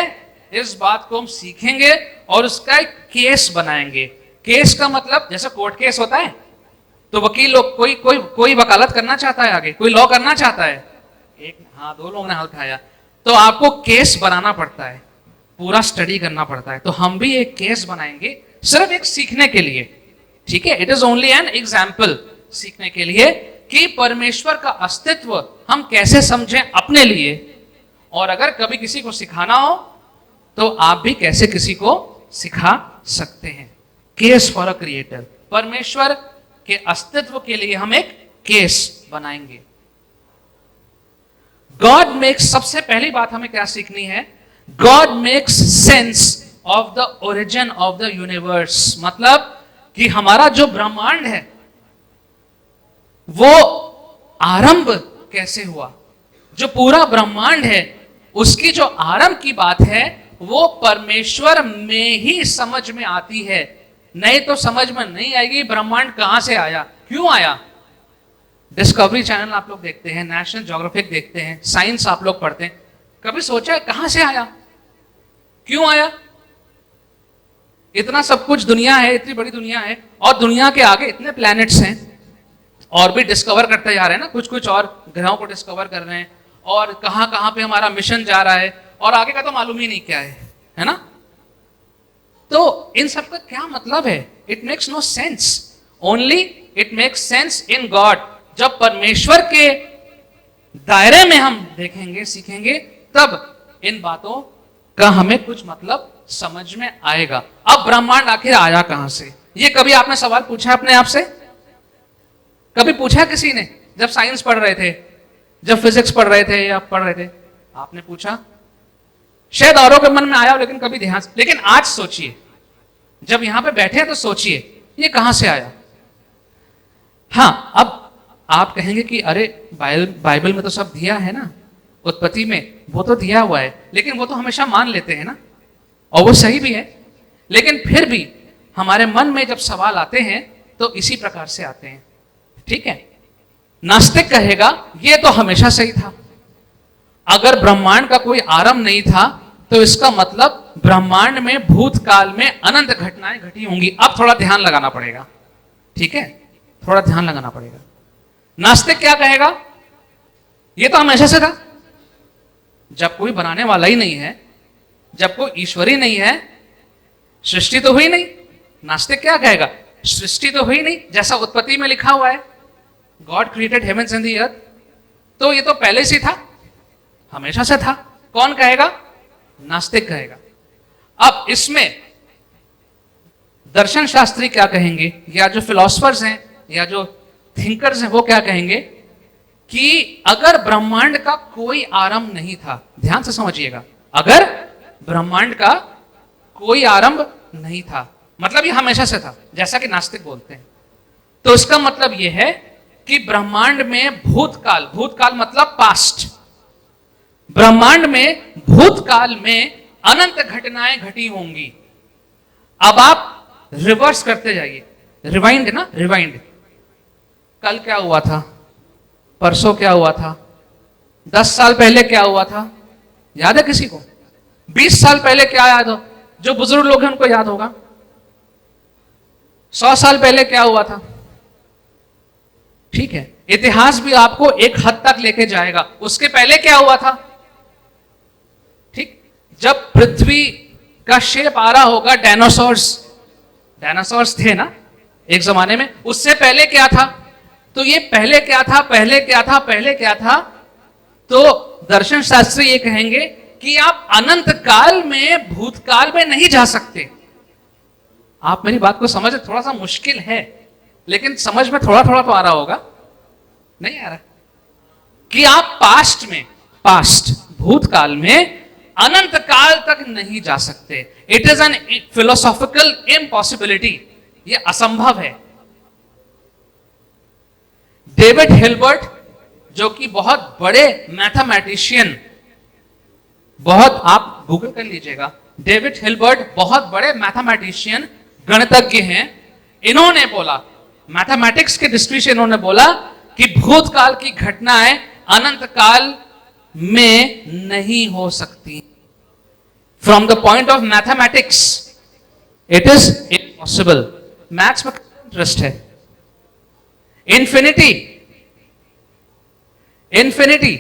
इस बात को हम सीखेंगे और उसका एक केस बनाएंगे। केस का मतलब जैसे कोर्ट केस होता है तो वकील लोग, कोई वकालत करना चाहता है, आगे कोई लॉ करना चाहता है, एक हाँ दो लोगों ने हल खाया, तो आपको केस बनाना पड़ता है, पूरा स्टडी करना पड़ता है। तो हम भी एक केस बनाएंगे सिर्फ एक सीखने के लिए। ठीक है, it is only an example, सीखने के लिए कि परमेश्वर का अस्तित्व हम कैसे समझें अपने लिए, और अगर कभी किसी को सिखाना हो तो आप भी कैसे किसी को सिखा सकते हैं। केस फॉर अ क्रिएटर, परमेश्वर के अस्तित्व के लिए हम एक केस बनाएंगे। गॉड मेक्स, सबसे पहली बात हमें क्या सीखनी है? God makes sense of the origin of the universe. मतलब कि हमारा जो ब्रह्मांड है वो आरंभ कैसे हुआ, जो पूरा ब्रह्मांड है उसकी जो आरंभ की बात है वो परमेश्वर में ही समझ में आती है, नहीं तो समझ में नहीं आएगी ब्रह्मांड कहां से आया, क्यों आया। डिस्कवरी चैनल आप लोग देखते हैं, नेशनल ज्योग्राफिक देखते हैं, साइंस आप लोग पढ़ते हैं, कभी सोचा है कहां से आया, क्यों आया। इतना सब कुछ दुनिया है, इतनी बड़ी दुनिया है, और दुनिया के आगे इतने प्लैनेट्स हैं, और भी डिस्कवर करते जा रहे हैं ना, कुछ कुछ और ग्रहों को डिस्कवर कर रहे हैं, और कहां कहां पे हमारा मिशन जा रहा है, और आगे का तो मालूम ही नहीं क्या है ना। तो इन सब का क्या मतलब है, it makes no sense, only it makes sense in God. जब परमेश्वर के दायरे में हम देखेंगे, सीखेंगे, तब इन बातों का हमें कुछ मतलब समझ में आएगा। अब ब्रह्मांड आखिर आया कहां से, ये कभी आपने सवाल पूछा अपने आप से, कभी पूछा किसी ने, जब साइंस पढ़ रहे थे, जब फिजिक्स पढ़ रहे थे या पढ़ रहे थे, आपने पूछा, शायद औरों के मन में आया, लेकिन कभी ध्यान से, लेकिन आज सोचिए, जब यहां पे बैठे हैं तो सोचिए ये कहां से आया। हां, अब आप कहेंगे कि अरे बाइबल में तो सब दिया है ना, उत्पत्ति में वो तो दिया हुआ है, लेकिन वो तो हमेशा मान लेते हैं ना, और वो सही भी है, लेकिन फिर भी हमारे मन में जब सवाल आते हैं तो इसी प्रकार से आते हैं। ठीक है, नास्तिक कहेगा ये तो हमेशा सही था, अगर ब्रह्मांड का कोई आरंभ नहीं था तो इसका मतलब ब्रह्मांड में भूतकाल में अनंत घटनाएं घटी होंगी। अब थोड़ा ध्यान लगाना पड़ेगा, ठीक है, थोड़ा ध्यान लगाना पड़ेगा। नास्तिक क्या कहेगा, ये तो हमेशा से था, जब कोई बनाने वाला ही नहीं है, जब कोई ईश्वर ही नहीं है, सृष्टि तो हुई नहीं। नास्तिक क्या कहेगा, सृष्टि तो हुई नहीं, जैसा उत्पत्ति में लिखा हुआ है, God created heavens and the earth, तो ये तो पहले से था, हमेशा से था। कौन कहेगा, नास्तिक कहेगा। अब इसमें दर्शन शास्त्री क्या कहेंगे, या जो फिलोसफर्स हैं या जो थिंकर्स हैं वो क्या कहेंगे कि अगर ब्रह्मांड का कोई आरंभ नहीं था, ध्यान से समझिएगा, अगर ब्रह्मांड का कोई आरंभ नहीं था, मतलब ये हमेशा से था, जैसा कि नास्तिक बोलते हैं, तो इसका मतलब यह है कि ब्रह्मांड में भूतकाल, भूतकाल मतलब पास्ट, ब्रह्मांड में भूतकाल में अनंत घटनाएं घटी होंगी। अब आप रिवर्स करते जाइए, रिवाइंड ना, रिवाइंड, कल क्या हुआ था, परसों क्या हुआ था, 10 साल पहले क्या हुआ था, याद है किसी को, 20 साल पहले क्या याद हो, जो बुजुर्ग लोग हैं उनको याद होगा, 100 साल पहले क्या हुआ था। ठीक है, इतिहास भी आपको एक हद तक लेके जाएगा, उसके पहले क्या हुआ था। ठीक, जब पृथ्वी का शेप आ रहा होगा, डायनासोर्स, डायनासोर्स थे ना एक जमाने में, उससे पहले क्या था, तो ये पहले क्या था, पहले क्या था, पहले क्या था। तो दर्शन शास्त्री ये कहेंगे कि आप अनंत काल में, भूतकाल में नहीं जा सकते। आप मेरी बात को समझे, थोड़ा सा मुश्किल है, लेकिन समझ में थोड़ा थोड़ा तो आ रहा होगा, नहीं आ रहा, कि आप पास्ट में, पास्ट भूतकाल में अनंत काल तक नहीं जा सकते। It is an philosophical impossibility, ये असंभव है। डेविड हिल्बर्ट, जो कि बहुत बड़े मैथमेटिशियन, बहुत, आप गूगल कर लीजिएगा, डेविड हिल्बर्ट बहुत बड़े मैथमेटिशियन, गणितज्ञ हैं, इन्होंने बोला, मैथमेटिक्स के दृष्टि से इन्होंने बोला कि भूतकाल की घटनाएं अनंत काल में नहीं हो सकती। From the point of mathematics it is impossible. Maths में इंटरेस्ट है, इन्फिनिटी, इन्फिनिटी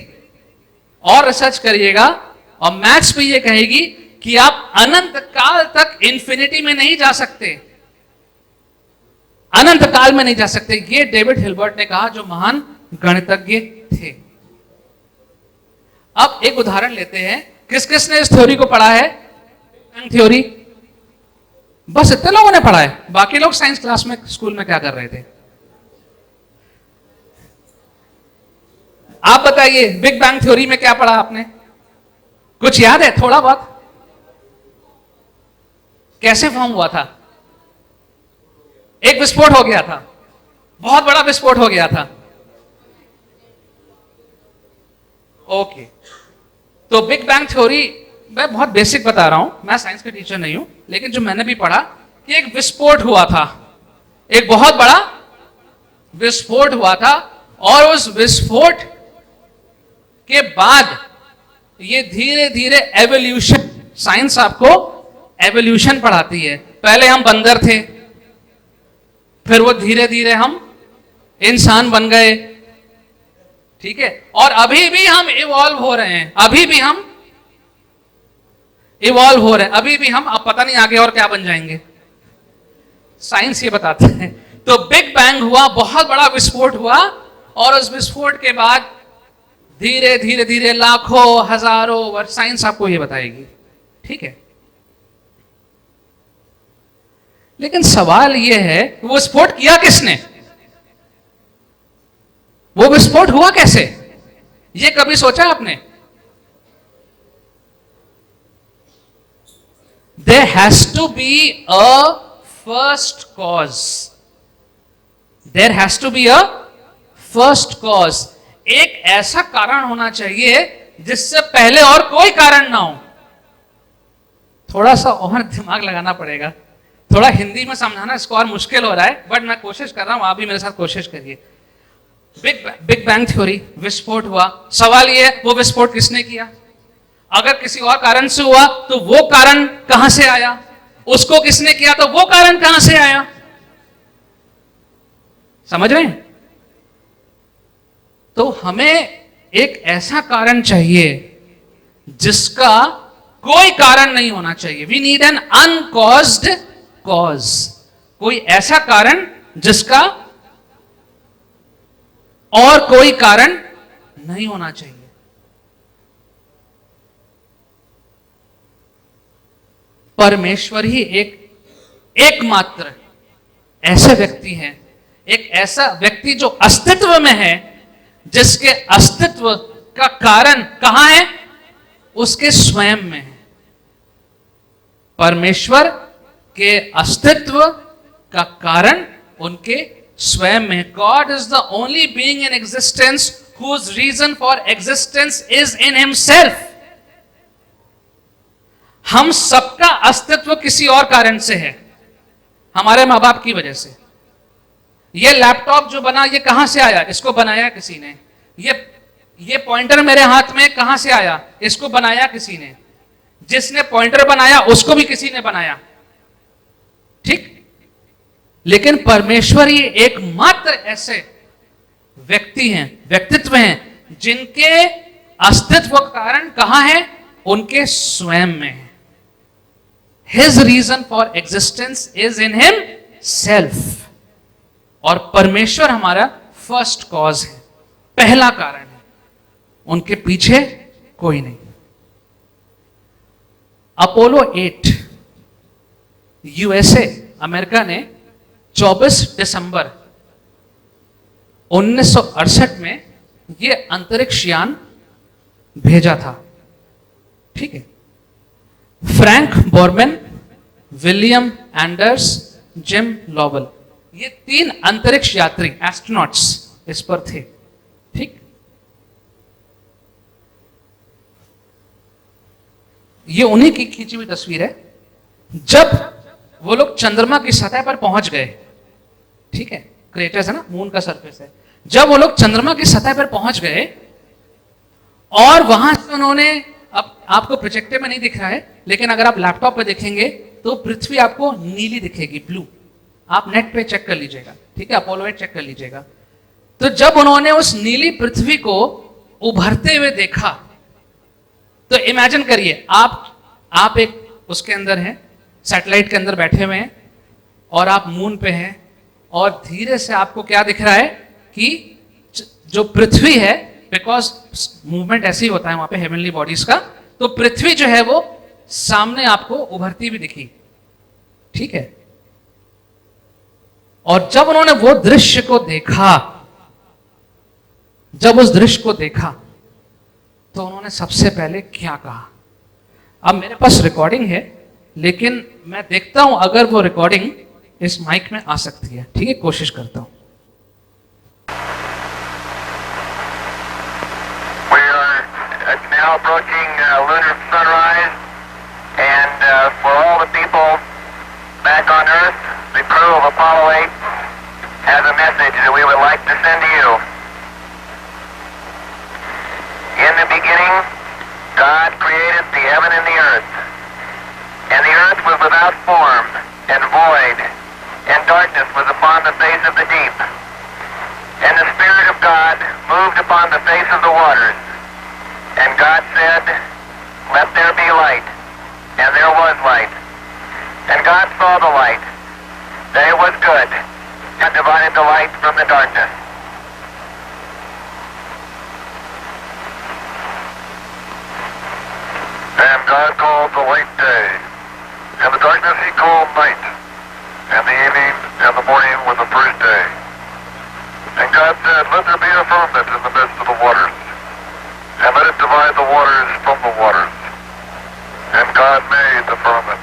और रिसर्च करिएगा, और मैथ्स भी ये कहेगी कि आप अनंत काल तक इन्फिनिटी में नहीं जा सकते, अनंत काल में नहीं जा सकते। ये डेविड हिल्बर्ट ने कहा, जो महान गणितज्ञ थे। अब एक उदाहरण लेते हैं, किस किस ने इस थ्योरी को पढ़ा है, थ्योरी, बस इतने लोगों ने पढ़ा है, बाकी लोग साइंस क्लास में, स्कूल में क्या कर रहे थे। आप बताइए, बिग बैंग थ्योरी में क्या पढ़ा आपने, कुछ याद है थोड़ा बहुत, कैसे फॉर्म हुआ था। एक विस्फोट हो गया था, बहुत बड़ा विस्फोट हो गया था। ओके, तो बिग बैंग थ्योरी मैं बहुत बेसिक बता रहा हूं, मैं साइंस का टीचर नहीं हूं, लेकिन जो मैंने भी पढ़ा कि एक विस्फोट हुआ था, एक बहुत बड़ा विस्फोट हुआ था, और उस विस्फोट के बाद ये धीरे धीरे एवोल्यूशन, साइंस आपको एवोल्यूशन पढ़ाती है। पहले हम बंदर थे, फिर वो धीरे धीरे हम इंसान बन गए, ठीक है, और अभी भी हम इवॉल्व हो रहे हैं, अभी भी हम इवॉल्व हो रहे हैं, अभी भी हम, अब पता नहीं आगे और क्या बन जाएंगे, साइंस ये बताते हैं। तो बिग बैंग हुआ, बहुत बड़ा विस्फोट हुआ, और उस विस्फोट के बाद धीरे धीरे धीरे लाखों हजारों वर्ष, साइंस आपको ये बताएगी, ठीक है। लेकिन सवाल यह है वो विस्फोट किया किसने, वो विस्फोट हुआ कैसे, ये कभी सोचा आपने? There has to be a first cause. There has to be a first cause. एक ऐसा कारण होना चाहिए जिससे पहले और कोई कारण ना हो। थोड़ा सा और दिमाग लगाना पड़ेगा, थोड़ा हिंदी में समझाना इसको और मुश्किल हो रहा है, बट मैं कोशिश कर रहा हूं, आप भी मेरे साथ कोशिश करिए। बिग बैंग थ्योरी, विस्फोट हुआ, सवाल ये है वो विस्फोट किसने किया? अगर किसी और कारण से हुआ तो वो कारण कहां से आया? उसको किसने किया तो वो कारण कहां से आया? समझ रहे हैं? तो हमें एक ऐसा कारण चाहिए जिसका कोई कारण नहीं होना चाहिए। वी नीड एन अनकॉज्ड कॉज, कोई ऐसा कारण जिसका और कोई कारण नहीं होना चाहिए। परमेश्वर ही एकमात्र ऐसे व्यक्ति है, एक ऐसा व्यक्ति जो अस्तित्व में है, जिसके अस्तित्व का कारण कहां है? उसके स्वयं में है। परमेश्वर के अस्तित्व का कारण उनके स्वयं में। God is the only being in existence whose reason for existence is in himself. हम सबका अस्तित्व किसी और कारण से है, हमारे मां बाप की वजह से। ये लैपटॉप जो बना ये कहां से आया? इसको बनाया किसी ने। ये पॉइंटर मेरे हाथ में कहां से आया? इसको बनाया किसी ने। जिसने पॉइंटर बनाया उसको भी किसी ने बनाया, ठीक। लेकिन परमेश्वर ही एकमात्र ऐसे व्यक्ति हैं, व्यक्तित्व हैं, जिनके अस्तित्व का कारण कहां है? उनके स्वयं में है। His reason for existence is in himself. और परमेश्वर हमारा फर्स्ट कॉज है, पहला कारण है, उनके पीछे कोई नहीं। अपोलो 8 यूएसए, अमेरिका ने 24 दिसंबर 1968 में यह अंतरिक्ष यान भेजा था, ठीक है। Frank Borman, William Anders, Jim Lovell, ये 3 अंतरिक्ष यात्री एस्ट्रोनॉट्स इस पर थे, ठीक। ये उन्हीं की खींची हुई तस्वीर है जब वो लोग चंद्रमा की सतह पर पहुंच गए, ठीक है। क्रेटर्स है ना, मून का सरफेस है। जब वो लोग चंद्रमा की सतह पर पहुंच गए और वहां से उन्होंने, अब आपको प्रोजेक्टर में नहीं दिख रहा है, लेकिन अगर आप लैपटॉप पे देखेंगे तो पृथ्वी आपको नीली दिखेगी, ब्लू। आप नेट पे चेक कर लीजिएगा, ठीक है, अपोलो 8 चेक कर लीजिएगा। तो जब उन्होंने उस नीली पृथ्वी को उभरते हुए देखा, तो इमेजिन करिए आप एक उसके अंदर हैं, सैटेलाइट के अंदर बैठे हुए हैं, और आप मून पे हैं, और धीरे से आपको क्या दिख रहा है कि जो पृथ्वी है, बिकॉज मूवमेंट ऐसे ही होता है वहां पे हेवनली बॉडीज का, तो पृथ्वी जो है वो सामने आपको उभरती भी दिखी, ठीक है। और जब उन्होंने वो दृश्य को देखा, जब उस दृश्य को देखा, तो उन्होंने सबसे पहले क्या कहा? अब मेरे पास रिकॉर्डिंग है, लेकिन मैं देखता हूं अगर वो रिकॉर्डिंग इस माइक में आ सकती है, ठीक है, कोशिश करता हूं। We are now approaching lunar sunrise. Apollo 8 has a message that we would like to send to you. In the beginning, God created the heaven and the earth. And the earth was without form and void, and darkness was upon the face of the deep. And the Spirit of God moved upon the face of the waters. And God said, "Let there be light." And there was light. And God saw the light, that it was good, and divided the light from the darkness. And God called the light day, and the darkness he called night, and the evening and the morning was the first day. And God said, "Let there be a firmament in the midst of the waters, and let it divide the waters from the waters." And God made the firmament,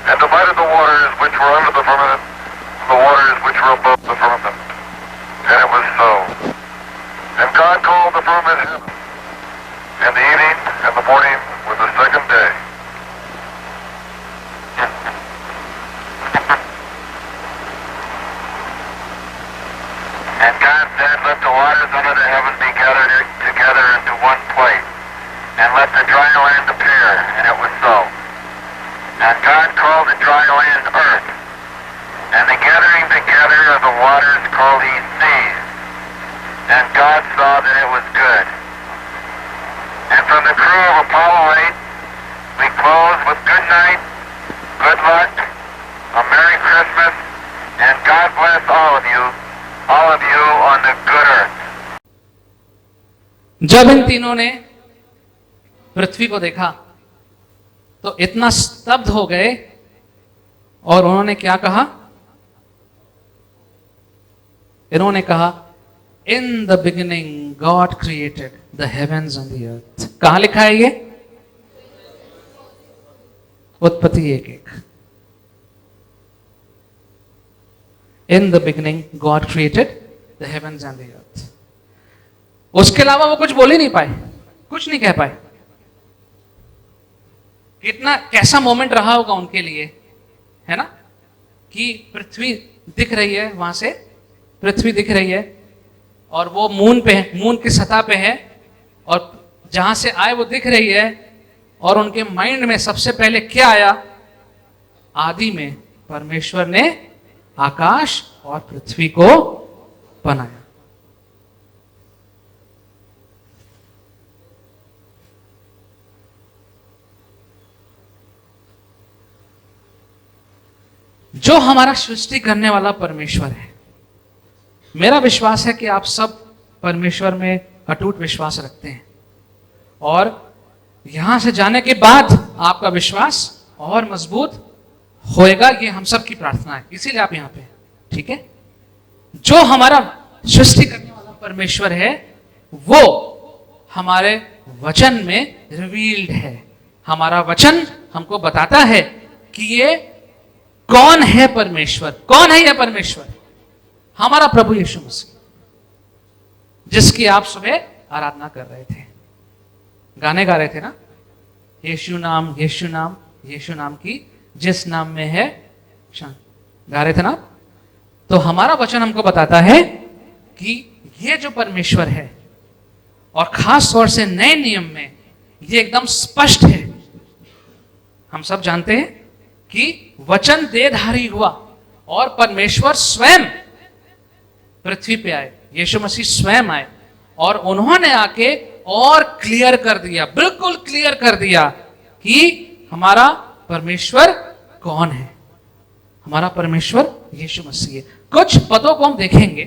and divided the waters which were under the firmament from the waters which were above the firmament. And it was so. And God called the firmament heaven, and the evening and the morning were the second day. And God said, "Let the waters under the heaven be gathered together into one place, and let the dry land appear." And it was so. And God called the dry land earth, and the gathering together of the waters called he seas. And God saw that it was good. And from the crew of Apollo 8, we close with good night, good luck, a Merry Christmas, and God bless all of you on the good earth. जब इन तीनों ने पृथ्वी को देखा तो इतना स्तब्ध हो गए और उन्होंने क्या कहा? इन्होंने कहा, in the beginning God created the heavens and the अर्थ। कहां लिखा है ये? उत्पत्ति 1:1। In the beginning God created the heavens and the अर्थ। उसके अलावा वो कुछ बोल ही नहीं पाए, कुछ नहीं कह पाए। कितना कैसा मोमेंट रहा होगा उनके लिए, है ना, कि पृथ्वी दिख रही है, वहां से पृथ्वी दिख रही है और वो मून पे है, मून की सतह पे है, और जहां से आए वो दिख रही है, और उनके माइंड में सबसे पहले क्या आया? आदि में परमेश्वर ने आकाश और पृथ्वी को बनाया। जो हमारा सृष्टि करने वाला परमेश्वर है, मेरा विश्वास है कि आप सब परमेश्वर में अटूट विश्वास रखते हैं, और यहां से जाने के बाद आपका विश्वास और मजबूत होएगा। ये हम सब की प्रार्थना है, इसीलिए आप यहां पे हैं, ठीक है। जो हमारा सृष्टि करने वाला परमेश्वर है वो हमारे वचन में रिवील्ड है। हमारा वचन हमको बताता है कि ये कौन है परमेश्वर। कौन है यह परमेश्वर? हमारा प्रभु यीशु मसीह, जिसकी आप सुबह आराधना कर रहे थे, गाने गा रहे थे ना, यीशु नाम यीशु नाम यीशु नाम की जिस नाम में है शांति, गा रहे थे ना। तो हमारा वचन हमको बताता है कि ये जो परमेश्वर है, और खास तौर से नए नियम में ये एकदम स्पष्ट है। हम सब जानते हैं कि वचन देहधारी हुआ और परमेश्वर स्वयं पृथ्वी पे आए, यीशु मसीह स्वयं आए, और उन्होंने आके और क्लियर कर दिया, बिल्कुल क्लियर कर दिया कि हमारा परमेश्वर कौन है। हमारा परमेश्वर यीशु मसीह है। कुछ पदों को हम देखेंगे,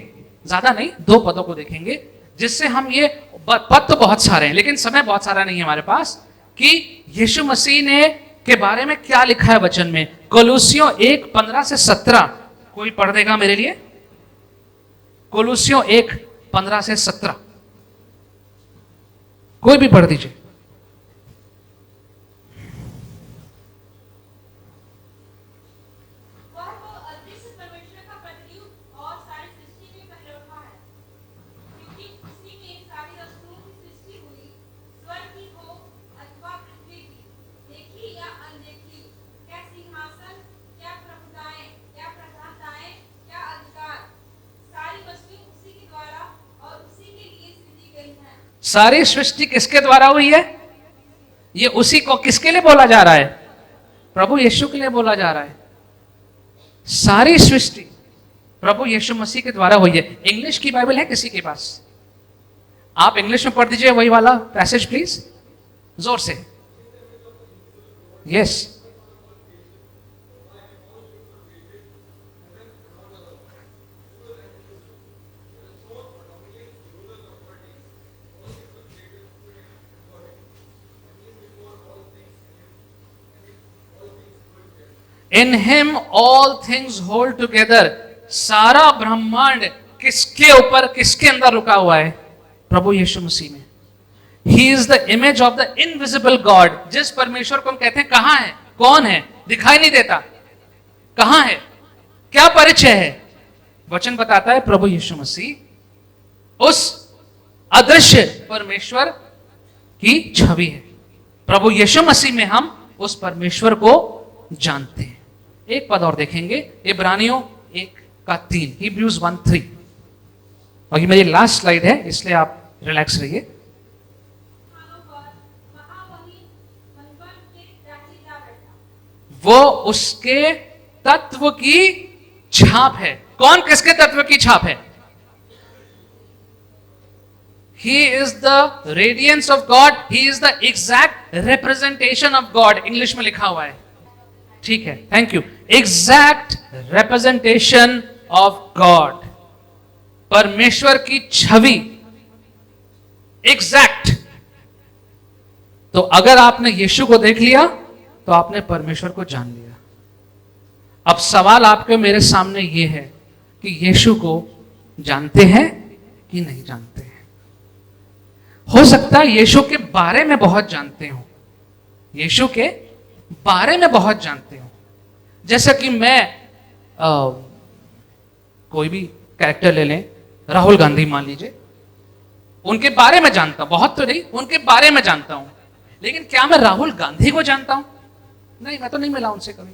ज्यादा नहीं, 2 पदों को देखेंगे, जिससे हम ये पद तो बहुत सारे हैं लेकिन समय बहुत सारा नहीं है हमारे पास, कि यीशु मसीह ने के बारे में क्या लिखा है वचन में। कोलोसियों 1:15 से 17 कोई पढ़ देगा मेरे लिए? कोलोसियों 1:15 से 17 कोई भी पढ़ दीजिए। सारी सृष्टि किसके द्वारा हुई है? ये उसी को किसके लिए बोला जा रहा है? प्रभु यीशु के लिए बोला जा रहा है। सारी सृष्टि प्रभु यीशु मसीह के द्वारा हुई है। इंग्लिश की बाइबल है किसी के पास? आप इंग्लिश में पढ़ दीजिए वही वाला पैसेज प्लीज, जोर से। Yes. In him all things hold together. सारा ब्रह्मांड किसके ऊपर, किसके अंदर रुका हुआ है? प्रभु यीशु मसीह में। He is the image of the invisible God. जिस परमेश्वर को हम कहते हैं कहां है, कौन है, दिखाई नहीं देता, कहां है, क्या परिचय है? वचन बताता है प्रभु यीशु मसीह उस अदृश्य परमेश्वर की छवि है। प्रभु यीशु मसीह में हम उस परमेश्वर को जानते हैं। एक पद और देखेंगे, इब्रानियों 1:3, Hebrews 1:3। और ये मेरी लास्ट स्लाइड है, इसलिए आप रिलैक्स रहिए। वो उसके तत्व की छाप है। कौन किसके तत्व की छाप है? He is the radiance of God. He is the exact representation of God. English में लिखा हुआ है, ठीक है, thank you. Exact representation of God, परमेश्वर की छवि, एग्जैक्ट। तो अगर आपने यीशु को देख लिया तो आपने परमेश्वर को जान लिया। अब सवाल आपके मेरे सामने यह है कि यीशु को जानते हैं कि नहीं जानते हैं? हो सकता है यीशु के बारे में बहुत जानते हो, यीशु के बारे में बहुत जानते हो। जैसा कि मैं कोई भी कैरेक्टर ले लें, राहुल गांधी मान लीजिए, उनके बारे में जानता हूं, बहुत तो नहीं, उनके बारे में जानता हूं। लेकिन क्या मैं राहुल गांधी को जानता हूं? नहीं, मैं तो नहीं मिला उनसे कभी।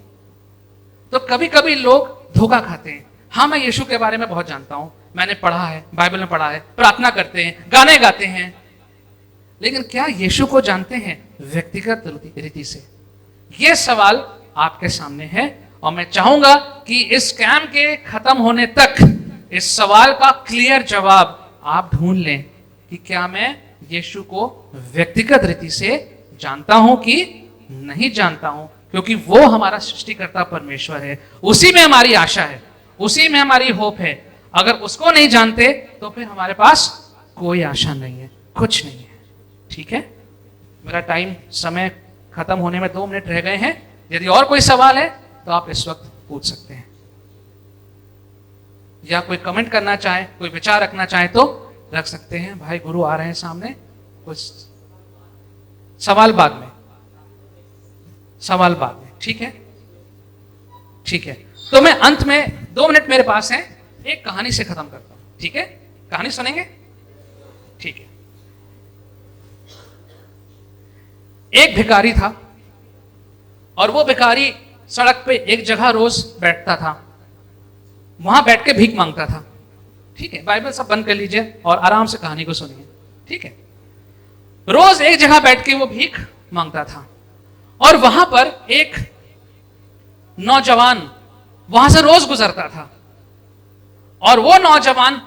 तो कभी कभी लोग धोखा खाते हैं। हाँ, मैं यीशु के बारे में बहुत जानता हूं, मैंने पढ़ा है, बाइबल में पढ़ा है, प्रार्थना करते हैं, गाने गाते हैं, लेकिन क्या यीशु को जानते हैं व्यक्तिगत रीति से? यह सवाल आपके सामने है और मैं चाहूंगा कि इस कैंप के खत्म होने तक इस सवाल का क्लियर जवाब आप ढूंढ लें कि क्या मैं यीशु को व्यक्तिगत रीति से जानता हूं कि नहीं जानता हूं, क्योंकि वो हमारा सृष्टिकर्ता परमेश्वर है, उसी में हमारी आशा है, उसी में हमारी होप है। अगर उसको नहीं जानते तो फिर हमारे पास कोई आशा नहीं है, कुछ नहीं है। ठीक है, मेरा टाइम, समय खत्म होने में 2 मिनट रह गए हैं। यदि और कोई सवाल है तो आप इस वक्त पूछ सकते हैं, या कोई कमेंट करना चाहे, कोई विचार रखना चाहे तो रख सकते हैं। भाई गुरु आ रहे हैं सामने, कुछ सवाल बाद में, सवाल बाद में, ठीक है, ठीक है। तो मैं अंत में 2 मिनट मेरे पास है, एक कहानी से खत्म करता हूं, ठीक है? कहानी सुनेंगे? ठीक है। एक भिखारी था और वो भिखारी सड़क पे एक जगह रोज बैठता था, वहां बैठ के भीख मांगता था। ठीक है, बाइबल सब बंद कर लीजिए और आराम से कहानी को सुनिए, ठीक है? रोज एक जगह बैठ के वो भीख मांगता था और वहां पर एक नौजवान वहां से रोज गुजरता था और वो नौजवान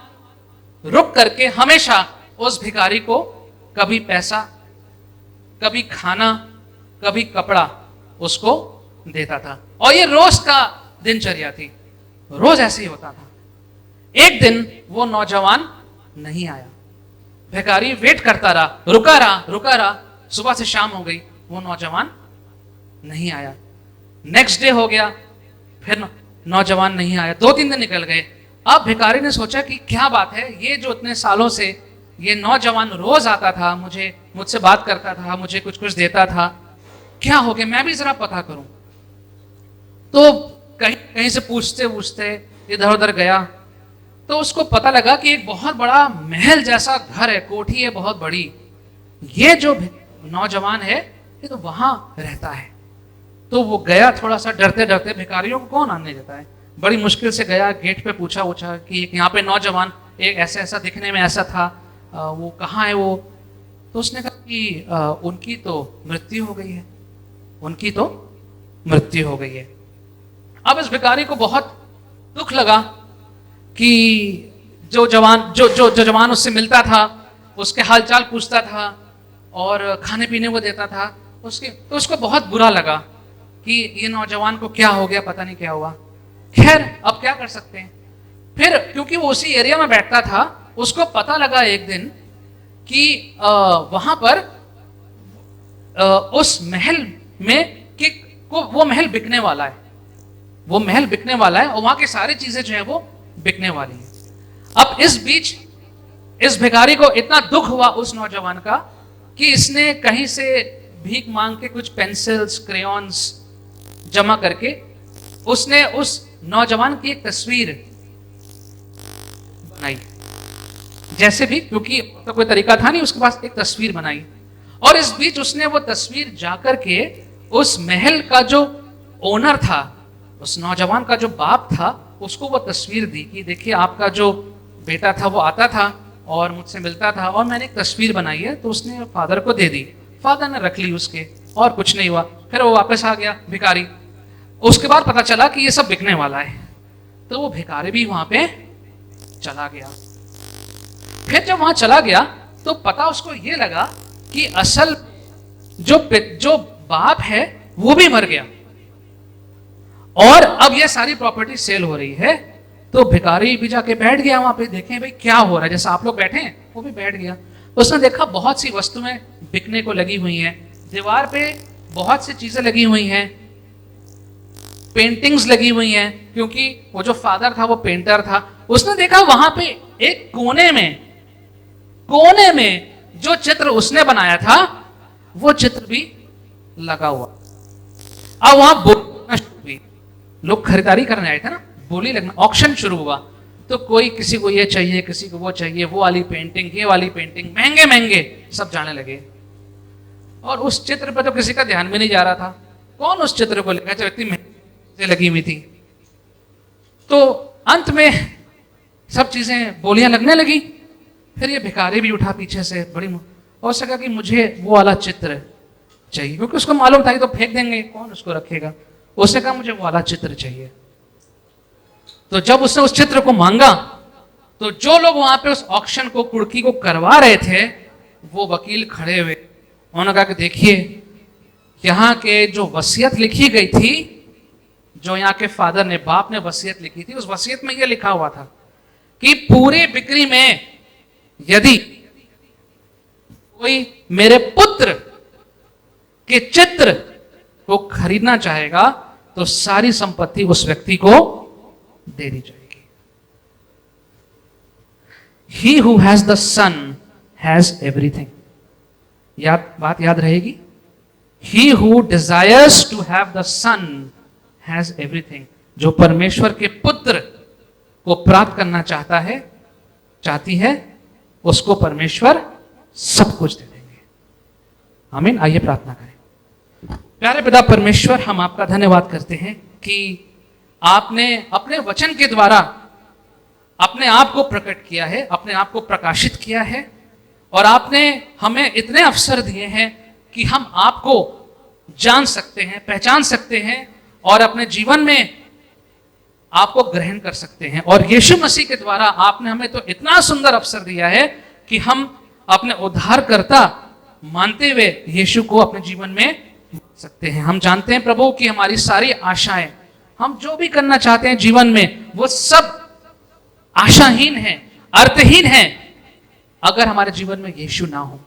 रुक करके हमेशा उस भिखारी को कभी पैसा, कभी खाना, कभी कपड़ा उसको देता था। और ये रोज का दिनचर्या थी, रोज ऐसे ही होता था। एक दिन वो नौजवान नहीं आया, भिखारी वेट करता रहा, रुका रहा, सुबह से शाम हो गई, वो नौजवान नहीं आया। नेक्स्ट डे हो गया, फिर नौजवान नहीं आया, 2-3 दिन निकल गए। अब भिखारी ने सोचा कि क्या बात है, ये जो इतने सालों से ये नौजवान रोज आता था, मुझसे बात करता था, मुझे कुछ कुछ देता था, क्या हो गया, मैं भी जरा पता करूं। तो कहीं से पूछते इधर उधर गया तो उसको पता लगा कि एक बहुत बड़ा महल जैसा घर है, कोठी है बहुत बड़ी, ये जो नौजवान है ये तो वहां रहता है। तो वो गया, थोड़ा सा डरते डरते, भिखारियों को कौन आने देता है, बड़ी मुश्किल से गया, गेट पे पूछा कि यहाँ पे नौजवान एक ऐसा दिखने में ऐसा था, वो कहाँ है वो? तो उसने कहा कि उनकी तो मृत्यु हो गई है, उनकी तो मृत्यु हो गई है। अब इस भिखारी को बहुत दुख लगा कि जो जवान उससे मिलता था, उसके हालचाल पूछता था और खाने पीने को देता था, तो उसको बहुत बुरा लगा कि ये नौजवान को क्या हो गया, पता नहीं क्या हुआ। खैर अब क्या कर सकते हैं। फिर क्योंकि वो उसी एरिया में बैठता था, उसको पता लगा एक दिन कि वहां पर उस महल में वो महल बिकने वाला है, वो महल बिकने वाला है और वहां की सारी चीजें जो है वो बिकने वाली है। अब इस बीच इस भिखारी को इतना दुख हुआ उस नौजवान का कि इसने कहीं से भीख मांग के कुछ पेंसिल्स, क्रेयॉन्स जमा करके उसने उस नौजवान की एक तस्वीर बनाई। जैसे भी, क्योंकि तो कोई तरीका था नहीं, उसके पास एक तस्वीर बनाई। और इस बीच उसने वो तस्वीर जाकर के उस महल का जो ओनर था, उस नौजवान का जो बाप था, उसको वो तस्वीर दी कि देखिए आपका जो बेटा था वो आता था और मुझसे मिलता था और मैंने एक तस्वीर बनाई है। तो उसने फादर को दे दी, फादर ने रख ली उसके, और कुछ नहीं हुआ। फिर वो वापस आ गया भिखारी। उसके बाद पता चला कि ये सब बिकने वाला है, तो वो भिखारी भी वहां पे चला गया। फिर जब वहां चला गया तो पता उसको ये लगा कि असल जो बाप है वो भी मर गया और अब ये सारी प्रॉपर्टी सेल हो रही है। तो भिखारी भी जाके बैठ गया वहां पे, देखें भाई क्या हो रहा है, जैसा आप लोग बैठे हैं वो भी बैठ गया। उसने देखा बहुत सी वस्तुएं बिकने को लगी हुई हैं, दीवार पे बहुत सी चीजें लगी हुई हैं, पेंटिंग्स लगी हुई हैं, क्योंकि वो जो फादर था वो पेंटर था। उसने देखा वहां पे एक कोने में जो चित्र उसने बनाया था वो चित्र भी लगा हुआ। अब वहां बोलना शुरू हुई, लोग खरीदारी करने आए थे ना, बोली लगना, ऑक्शन शुरू हुआ। तो कोई किसी को ये चाहिए, किसी को वो चाहिए, वो वाली पेंटिंग, ये वाली पेंटिंग, महंगे महंगे सब जाने लगे। और उस चित्र पर तो किसी का ध्यान भी नहीं जा रहा था, कौन उस चित्र को लेकर, इतनी महंगी लगी हुई थी। तो अंत में सब चीजें बोलियां लगने लगी। फिर ये भिखारी भी उठा पीछे से, बड़ी और उसने कहा कि मुझे वो वाला चित्र चाहिए, क्योंकि उसको मालूम था कि तो फेंक देंगे, कौन उसको रखेगा। उसने कहा मुझे वो वाला चित्र चाहिए। तो जब उसने उस चित्र को मांगा तो जो लोग वहां पे उस ऑक्शन को, कुड़की को करवा रहे थे, वो वकील खड़े हुए, उन्होंने कहा कि देखिए यहाँ के जो वसीयत लिखी गई थी, जो यहाँ के फादर ने, बाप ने वसीयत लिखी थी, उस वसीयत में यह लिखा हुआ था कि पूरी बिक्री में यदि कोई मेरे पुत्र के चित्र को खरीदना चाहेगा तो सारी संपत्ति उस व्यक्ति को दे दी जाएगी। He who has the son has everything. बात याद रहेगी। He who desires to have the son has everything. जो परमेश्वर के पुत्र को प्राप्त करना चाहता है, चाहती है, उसको परमेश्वर सब कुछ दे देंगे। आमीन। आइए प्रार्थना करें। प्यारे पिता परमेश्वर, हम आपका धन्यवाद करते हैं कि आपने अपने वचन के द्वारा अपने आप को प्रकट किया है, अपने आप को प्रकाशित किया है, और आपने हमें इतने अवसर दिए हैं कि हम आपको जान सकते हैं, पहचान सकते हैं और अपने जीवन में आपको ग्रहण कर सकते हैं। और यीशु मसीह के द्वारा आपने हमें तो इतना सुंदर अवसर दिया है कि हम अपने उद्धारकर्ता मानते हुए यीशु को अपने जीवन में सकते हैं। हम जानते हैं प्रभु कि हमारी सारी आशाएं, हम जो भी करना चाहते हैं जीवन में, वो सब आशाहीन है, अर्थहीन है, अगर हमारे जीवन में यीशु ना हो,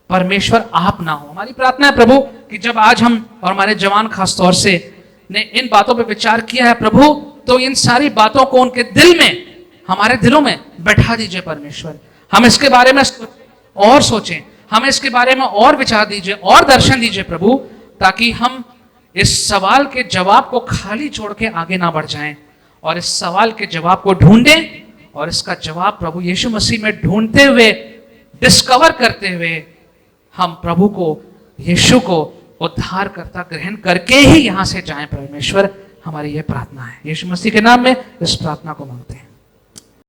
परमेश्वर आप ना हो। हमारी प्रार्थना है प्रभु कि जब आज हम और हमारे जवान खास तौर से ने इन बातों पर विचार किया है प्रभु, तो इन सारी बातों को उनके दिल में, हमारे दिलों में बैठा दीजिए परमेश्वर। हम इसके बारे में और सोचें, हमें इसके बारे में और विचार दीजिए और दर्शन दीजिए प्रभु, ताकि हम इस सवाल के जवाब को खाली छोड़ के आगे ना बढ़ जाएं और इस सवाल के जवाब को ढूंढें, और इसका जवाब प्रभु यीशु मसीह में ढूंढते हुए, डिस्कवर करते हुए हम प्रभु को, यीशु को उद्धार करता ग्रहण करके ही यहां से जाएं। परमेश्वर, हमारी यह प्रार्थना है, यीशु मसीह के नाम में इस प्रार्थना को मांगते हैं।